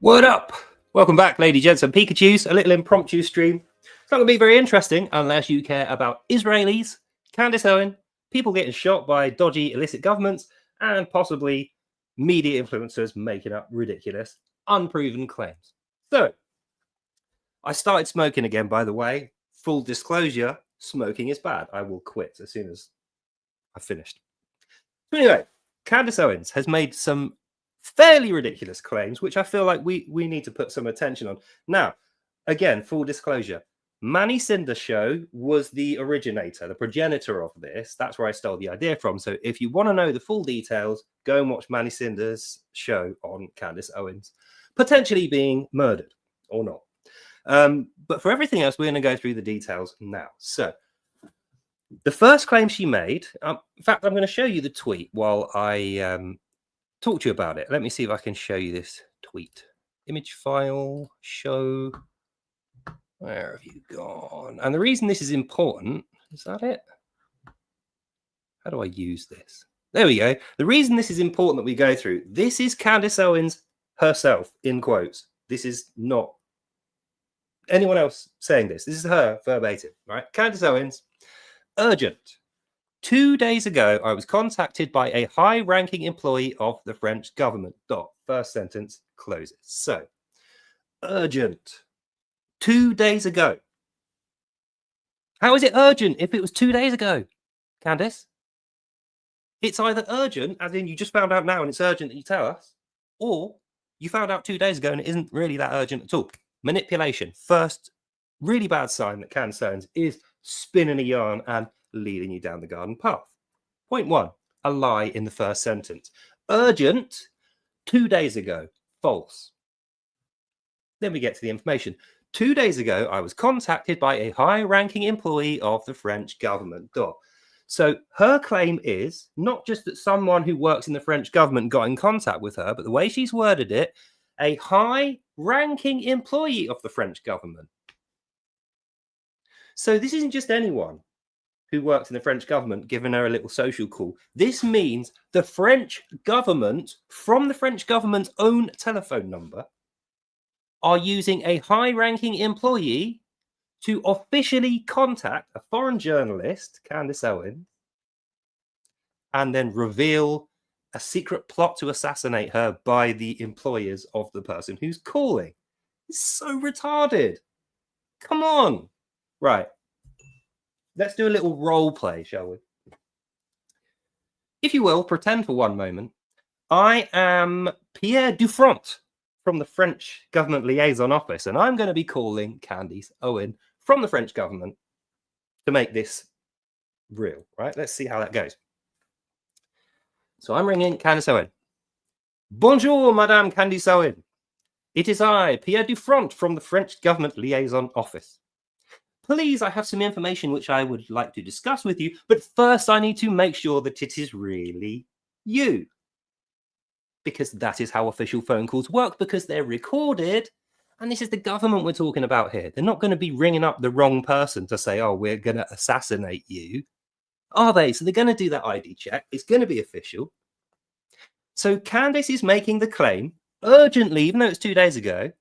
What up? Welcome back, ladies, gents, and Pikachus. A little impromptu stream. It's not going to be very interesting unless you care about Israelis, Candace Owens, people getting shot by dodgy, illicit governments, and possibly media influencers making up ridiculous, unproven claims. So, I started smoking again, by the way. Full disclosure, smoking is bad. I will quit as soon as I've finished. But anyway, Candace Owens has made some fairly ridiculous claims, which I feel like we need to put some attention on. Now, again, full disclosure, Manny Cinder's show was the originator, the progenitor of this. That's where I stole the idea from. So if you want to know the full details, go and watch Manny Cinder's show on Candace Owens potentially being murdered or not. But for everything else, we're going to go through the details now. So the first claim she made, in fact, I'm going to show you the tweet while I talk to you about it. Let me see if I can show you this tweet. Image file, show. Where have you gone? And the reason this is important, is that it? How do I use this? There we go. The reason this is important that we go through, this is Candace Owens herself, in quotes. This is not anyone else saying this. This is her verbatim, right? Candace Owens, urgent. 2 days ago, I was contacted by a high-ranking employee of the French government. First sentence closes. So, urgent. 2 days ago. How is it urgent if it was 2 days ago, Candace? It's either urgent, as in you just found out now and it's urgent that you tell us, or you found out 2 days ago and it isn't really that urgent at all. Manipulation. First really bad sign that Candace Owens is spinning a yarn and leading you down the garden path. Point one, a lie in the first sentence. Urgent, 2 days ago, false. Then we get to the information. 2 days ago, I was contacted by a high-ranking employee of the French government. So her claim is not just that someone who works in the French government got in contact with her, but the way she's worded it, a high-ranking employee of the French government. So this isn't just anyone who works in the French government giving her a little social call. This means the French government, from the French government's own telephone number, are using a high-ranking employee to officially contact a foreign journalist, Candace Owens, and then reveal a secret plot to assassinate her by the employers of the person who's calling. It's so retarded. Come on. Right. Let's do a little role play, shall we? If you will, pretend for one moment, I am Pierre Dufront from the French government liaison office, and I'm going to be calling Candace Owens from the French government to make this real, right? Let's see how that goes. So I'm ringing Candace Owens. Bonjour, Madame Candace Owens. It is I, Pierre Dufront from the French government liaison office. Please, I have some information which I would like to discuss with you, but first I need to make sure that it is really you. Because that is how official phone calls work, because they're recorded, and this is the government we're talking about here. They're not going to be ringing up the wrong person to say, oh, we're going to assassinate you, are they? So they're going to do that ID check. It's going to be official. So Candace is making the claim, urgently, even though it's 2 days ago,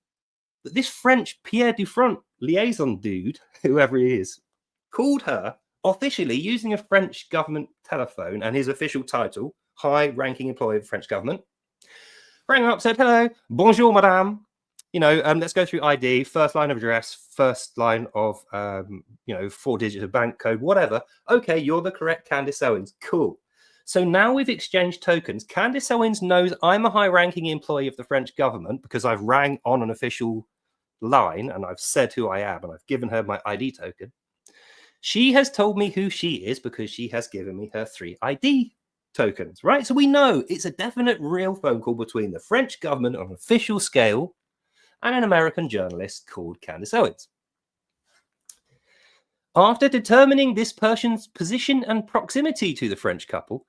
that this French Pierre Dufront liaison dude, whoever he is, called her officially using a French government telephone and his official title, high-ranking employee of the French government, rang up, said, hello, bonjour, madame. You know, let's go through ID, first line of address, first line of, 4 digits of bank code, whatever. Okay, you're the correct Candace Owens. Cool. So now we've exchanged tokens. Candace Owens knows I'm a high-ranking employee of the French government because I've rang on an official line and I've said who I am and I've given her my ID token. She has told me who she is because she has given me her 3 ID tokens, right? So we know it's a definite real phone call between the French government on an official scale and an American journalist called Candace Owens. After determining this person's position and proximity to the French couple,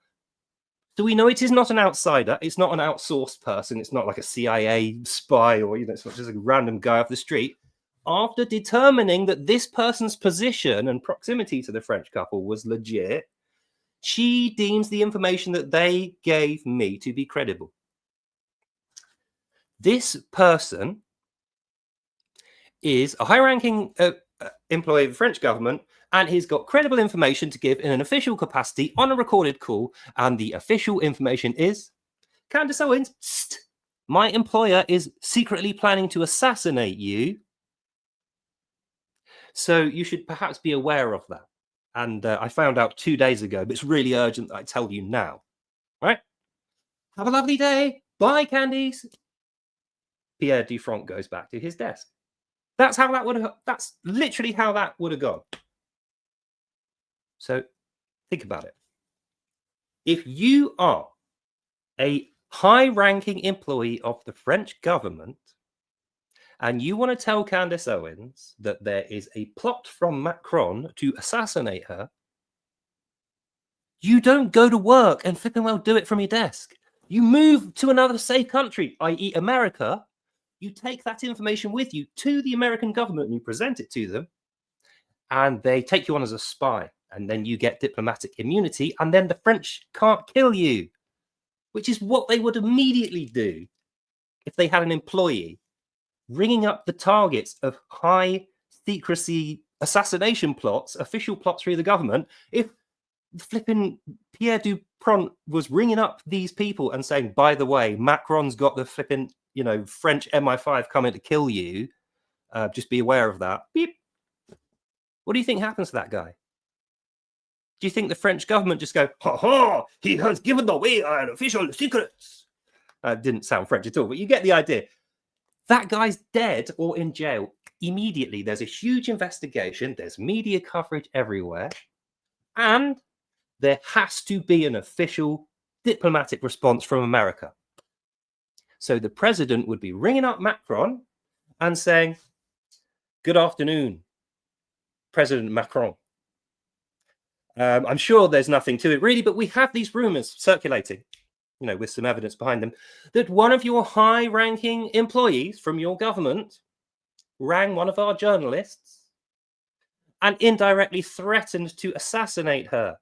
so we know it is not an outsider, it's not an outsourced person, it's not like a CIA spy or, it's not just a random guy off the street. After determining that this person's position and proximity to the French couple was legit, she deems the information that they gave me to be credible. This person is a high-ranking employee of the French government, and he's got credible information to give in an official capacity on a recorded call. And the official information is, Candace Owens, my employer is secretly planning to assassinate you. So you should perhaps be aware of that. And I found out 2 days ago, but it's really urgent that I tell you now. Right? Have a lovely day. Bye, Candace. Pierre Dufranc goes back to his desk. That's literally how that would have gone. So think about it. If you are a high-ranking employee of the French government and you want to tell Candace Owens that there is a plot from Macron to assassinate her, you don't go to work and flipping well do it from your desk. You move to another safe country, i.e. America. You take that information with you to the American government and you present it to them, and they take you on as a spy, and then you get diplomatic immunity, and then the French can't kill you, which is what they would immediately do if they had an employee ringing up the targets of high secrecy assassination plots, official plots through the government. If flipping Pierre Dupont was ringing up these people and saying, by the way, Macron's got the flipping, French MI5 coming to kill you. Just be aware of that. Beep. What do you think happens to that guy? Do you think the French government just go, ha ha, he has given away our official secrets? Didn't sound French at all, but you get the idea. That guy's dead or in jail immediately. There's a huge investigation. There's media coverage everywhere. And there has to be an official diplomatic response from America. So the president would be ringing up Macron and saying, good afternoon, President Macron. I'm sure there's nothing to it really, but we have these rumors circulating, with some evidence behind them, that one of your high-ranking employees from your government rang one of our journalists and indirectly threatened to assassinate her.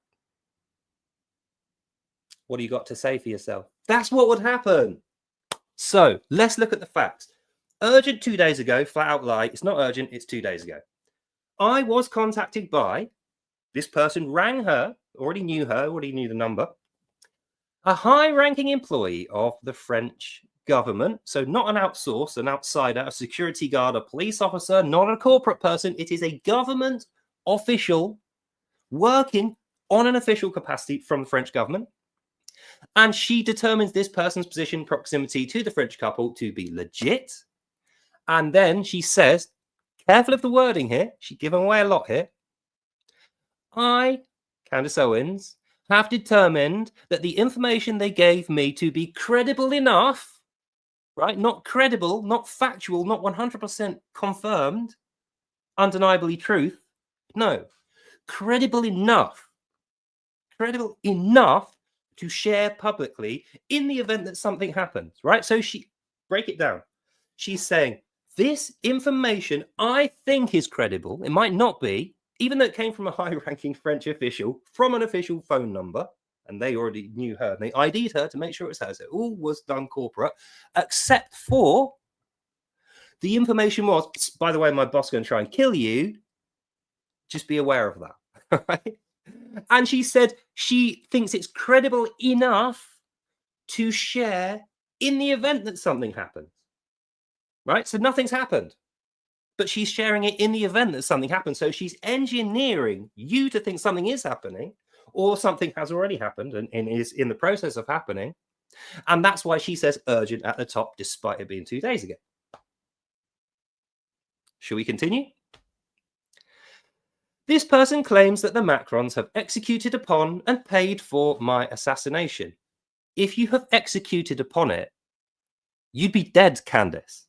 What do you got to say for yourself? That's what would happen. So let's look at the facts. Urgent 2 days ago, flat out lie. It's not urgent, it's 2 days ago. I was contacted by, this person rang her, already knew the number, a high-ranking employee of the French government. So not an outsource, an outsider, a security guard, a police officer, not a corporate person. It is a government official working on an official capacity from the French government. And she determines this person's position, proximity to the French couple to be legit. And then she says, careful of the wording here, she's giving away a lot here. I, Candace Owens, have determined that the information they gave me to be credible enough, right? Not credible, not factual, not 100% confirmed, undeniably truth. No, credible enough to share publicly in the event that something happens, right? So break it down. She's saying, this information I think is credible. It might not be, even though it came from a high-ranking French official from an official phone number, and they already knew her, and they ID'd her to make sure it was hers. It all was done corporate, except for the information was, by the way, my boss is going to try and kill you. Just be aware of that, right? And she said she thinks it's credible enough to share in the event that something happens, right? So nothing's happened, but she's sharing it in the event that something happens. So she's engineering you to think something is happening or something has already happened and is in the process of happening. And that's why she says urgent at the top, despite it being 2 days ago. Shall we continue? This person claims that the Macrons have executed upon and paid for my assassination. If you have executed upon it, you'd be dead, Candace.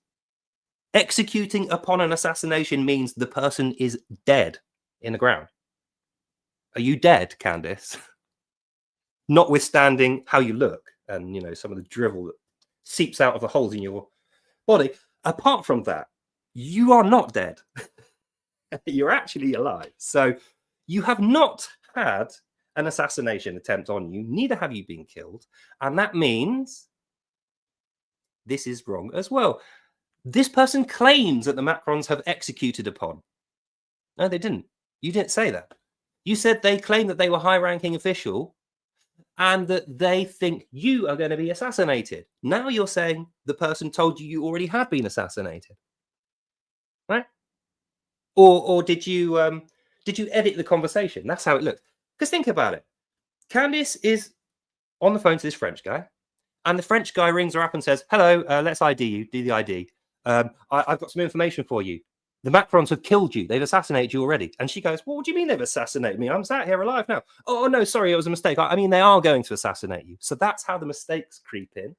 Executing upon an assassination means the person is dead in the ground. Are you dead, Candace? Notwithstanding how you look and, some of the drivel that seeps out of the holes in your body. Apart from that, you are not dead. You're actually alive. So you have not had an assassination attempt on you. Neither have you been killed. And that means this is wrong as well. This person claims that the Macrons have executed upon. No, they didn't. You didn't say that. You said they claim that they were high-ranking official and that they think you are going to be assassinated. Now you're saying the person told you already had been assassinated, right? Or did you edit the conversation? That's how it looked. Because think about it. Candace is on the phone to this French guy, and the French guy rings her up and says, "Hello, let's ID you. Do the ID. I've got some information for you. The Macrons have killed you. They've assassinated you already." And she goes, "Well, what do you mean they've assassinated me? I'm sat here alive now." "Oh, no, sorry, it was a mistake. I mean, they are going to assassinate you." So that's how the mistakes creep in.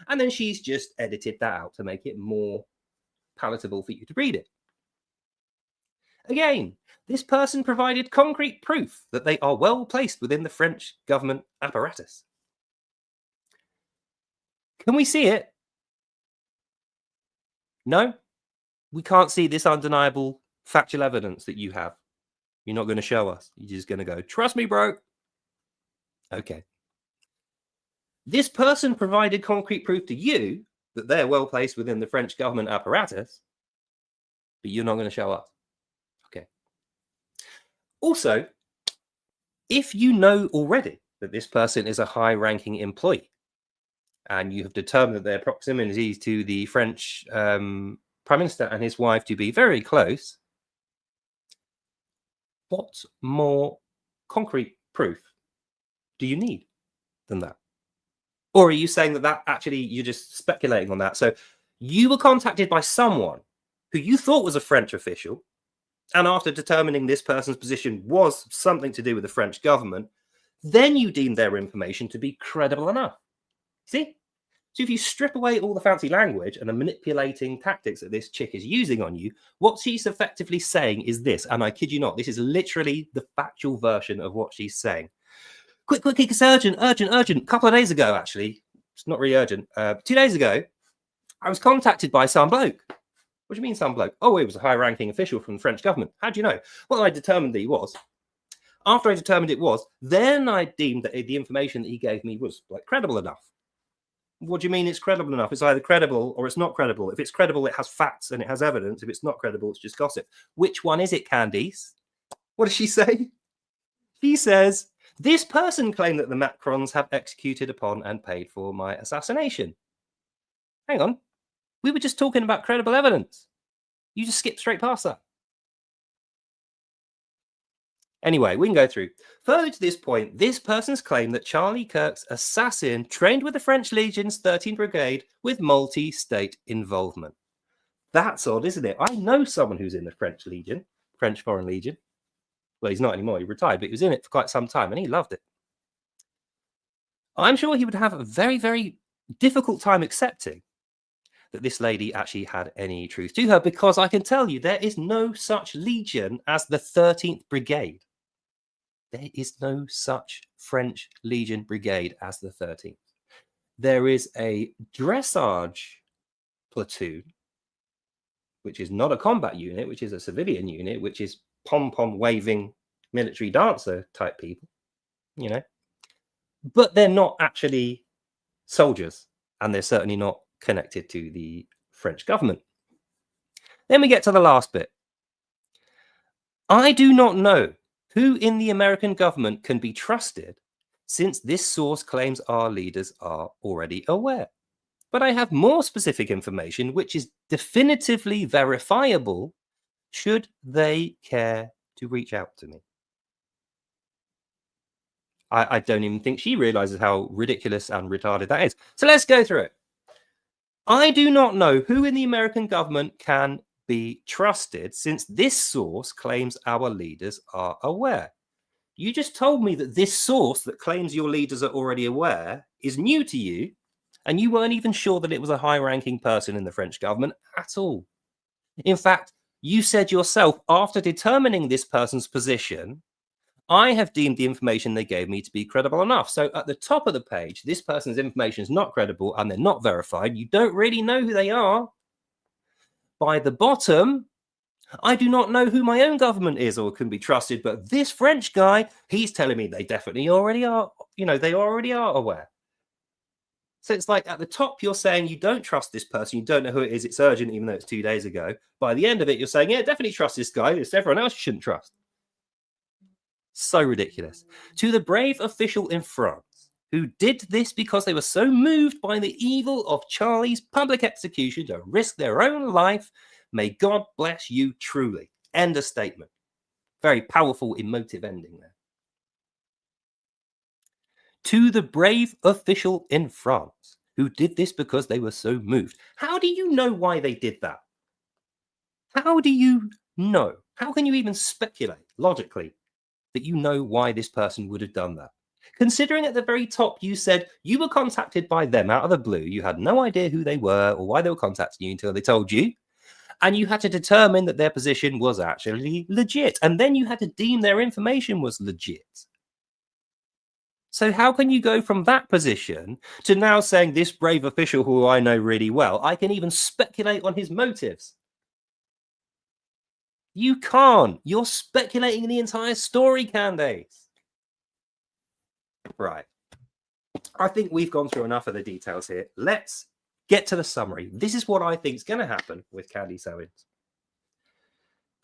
And then she's just edited that out to make it more palatable for you to read it. Again, this person provided concrete proof that they are well placed within the French government apparatus. Can we see it? No, we can't see this undeniable factual evidence that you have. You're not going to show us. You're just going to go, "Trust me, bro." Okay. This person provided concrete proof to you that they're well placed within the French government apparatus, but you're not going to show us. Okay. Also, if you know already that this person is a high-ranking employee and you have determined that their proximity to the French Prime Minister and his wife to be very close, what more concrete proof do you need than that? Or are you saying that actually you're just speculating on that? So you were contacted by someone who you thought was a French official, and after determining this person's position was something to do with the French government, then you deemed their information to be credible enough. See? So if you strip away all the fancy language and the manipulating tactics that this chick is using on you, what she's effectively saying is this, and I kid you not, this is literally the factual version of what she's saying. Quick, it's urgent. A couple of days ago, actually, it's not really urgent. 2 days ago, I was contacted by some bloke. What do you mean some bloke? Oh, he was a high-ranking official from the French government. How do you know? Well, I determined that he was. After I determined it was, then I deemed that the information that he gave me was credible enough. What do you mean it's credible enough? It's either credible or it's not credible. If it's credible, it has facts and it has evidence. If it's not credible, it's just gossip. Which one is it, Candace? What does she say? She says, "This person claimed that the Macrons have executed upon and paid for my assassination." Hang on. We were just talking about credible evidence. You just skipped straight past that. Anyway, we can go through. Further to this point, this person's claimed that Charlie Kirk's assassin trained with the French Legion's 13th Brigade with multi-state involvement. That's odd, isn't it? I know someone who's in the French Legion, French Foreign Legion. Well, he's not anymore. He retired, but he was in it for quite some time, and he loved it. I'm sure he would have a very, very difficult time accepting that this lady actually had any truth to her, because I can tell you there is no such legion as the 13th Brigade. There is no such French Legion Brigade as the 13th. There is a dressage platoon, which is not a combat unit, which is a civilian unit, which is pom-pom waving military dancer type people, you know. But they're not actually soldiers, and they're certainly not connected to the French government. Then we get to the last bit. "I do not know who in the American government can be trusted, since this source claims our leaders are already aware. But I have more specific information which is definitively verifiable should they care to reach out to me." I don't even think she realizes how ridiculous and retarded that is. So let's go through it. "I do not know who in the American government can be trusted, since this source claims our leaders are aware." You just told me that this source that claims your leaders are already aware is new to you, and you weren't even sure that it was a high-ranking person in the French government at all. In fact, you said yourself, after determining this person's position, "I have deemed the information they gave me to be credible enough." So at the top of the page, this person's information is not credible and they're not verified. You don't really know who they are. By the bottom, "I do not know who my own government is or can be trusted, but this French guy, he's telling me they definitely already are, they already are aware." So it's like at the top, you're saying you don't trust this person. You don't know who it is. It's urgent, even though it's 2 days ago. By the end of it, you're saying, yeah, definitely trust this guy. It's everyone else you shouldn't trust. So ridiculous. To the brave official in France who did this because they were so moved by the evil of Charlie's public execution to risk their own life, may God bless you truly. End of statement. Very powerful, emotive ending there. To the brave official in France who did this because they were so moved. How do you know why they did that? How do you know? How can you even speculate logically that you know why this person would have done that? Considering at the very top you said you were contacted by them out of the blue, you had no idea who they were or why they were contacting you until they told you, and you had to determine that their position was actually legit, and then you had to deem their information was legit. So how can you go from that position to now saying this brave official who I know really well, I can even speculate on his motives? You can't. You're speculating the entire story, Candace. Right. I think we've gone through enough of the details here. Let's get to the summary. This is what I think is going to happen with Candace Owens.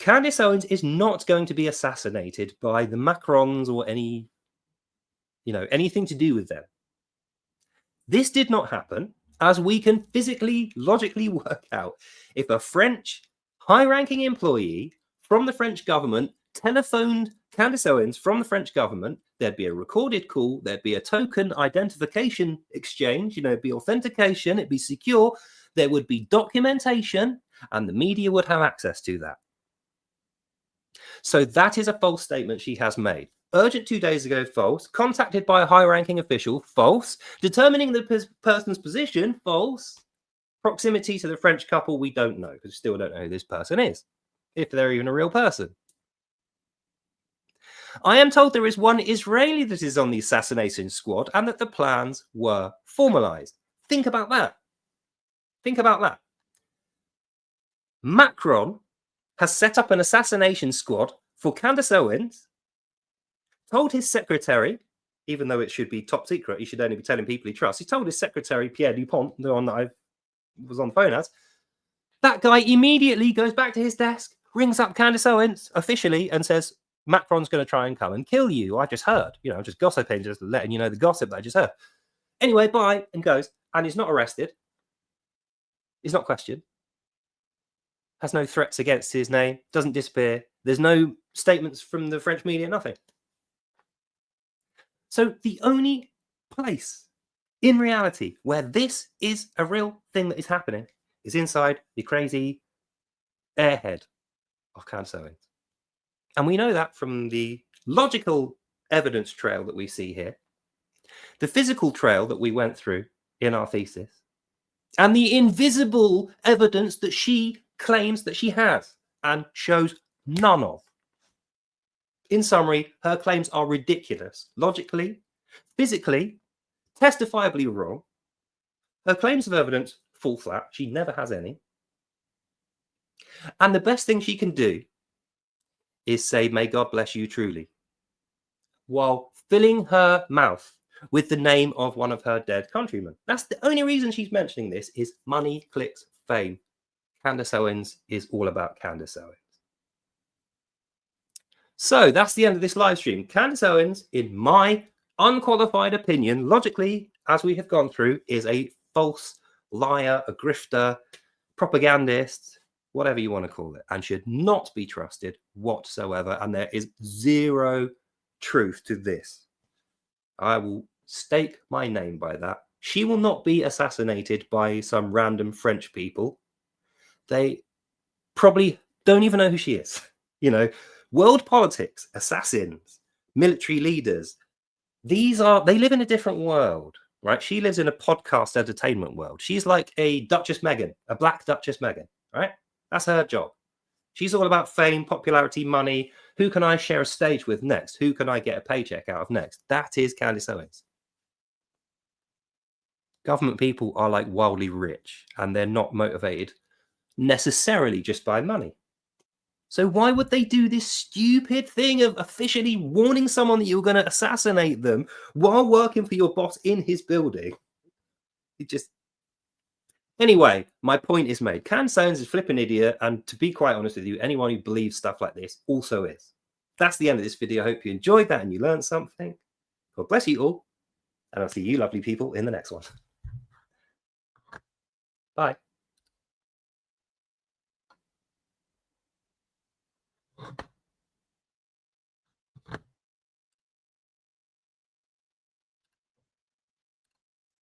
Candace Owens is not going to be assassinated by the Macrons or anything to do with them. This did not happen, as we can physically, logically work out. If a French high-ranking employee from the French government telephoned Candace Owens from the French government, there'd be a recorded call, there'd be a token identification exchange, it'd be authentication, it'd be secure, there would be documentation, and the media would have access to that. So that is a false statement she has made. Urgent 2 days ago, false. Contacted by a high-ranking official, false. Determining the person's position, false. Proximity to the French couple, we don't know, because we still don't know who this person is, if they're even a real person. I am told there is one Israeli that is on the assassination squad and that the plans were formalized. Think about that. Think about that. Macron has set up an assassination squad for Candace Owens, told his secretary, even though it should be top secret, he should only be telling people he trusts, he told his secretary, Pierre Dupont, the one that I was on the phone as, that guy immediately goes back to his desk, rings up Candace Owens officially and says, Macron's going to try and come and kill you. I just heard, just gossiping, just letting you know the gossip that I just heard. Anyway, bye, and goes, and he's not arrested. He's not questioned. Has no threats against his name, doesn't disappear. There's no statements from the French media, nothing. So the only place in reality where this is a real thing that is happening is inside the crazy airhead of Candace Owens. And we know that from the logical evidence trail that we see here, the physical trail that we went through in our thesis, and the invisible evidence that she claims that she has and shows none of. In summary, her claims are ridiculous, logically, physically, testifiably wrong. Her claims of evidence fall flat. She never has any. And the best thing she can do is say, may God bless you truly, while filling her mouth with the name of one of her dead countrymen. That's the only reason she's mentioning this, is money, clicks, fame. Candace Owens is all about Candace Owens. So that's the end of this live stream. Candace Owens, in my unqualified opinion, logically, as we have gone through, is a false liar, a grifter, propagandist, whatever you want to call it, and should not be trusted whatsoever. And there is zero truth to this. I will stake my name by that. She will not be assassinated by some random French people. They probably don't even know who she is. World politics, assassins, military leaders, they live in a different world, right? She lives in a podcast entertainment world. She's like a Duchess Meghan, a black Duchess Meghan, right? That's her job. She's all about fame, popularity, money. Who can I share a stage with next? Who can I get a paycheck out of next? That is Candace Owens. Government people are like wildly rich, and they're not motivated necessarily just by money. So why would they do this stupid thing of officially warning someone that you're going to assassinate them while working for your boss in his building? just anyway, my point is made. Candace Owens is a flipping idiot, and to be quite honest with you, anyone who believes stuff like this also is. That's the end of this video. I hope you enjoyed that and you learned something. God bless you all, and I'll see you lovely people in the next one. Bye.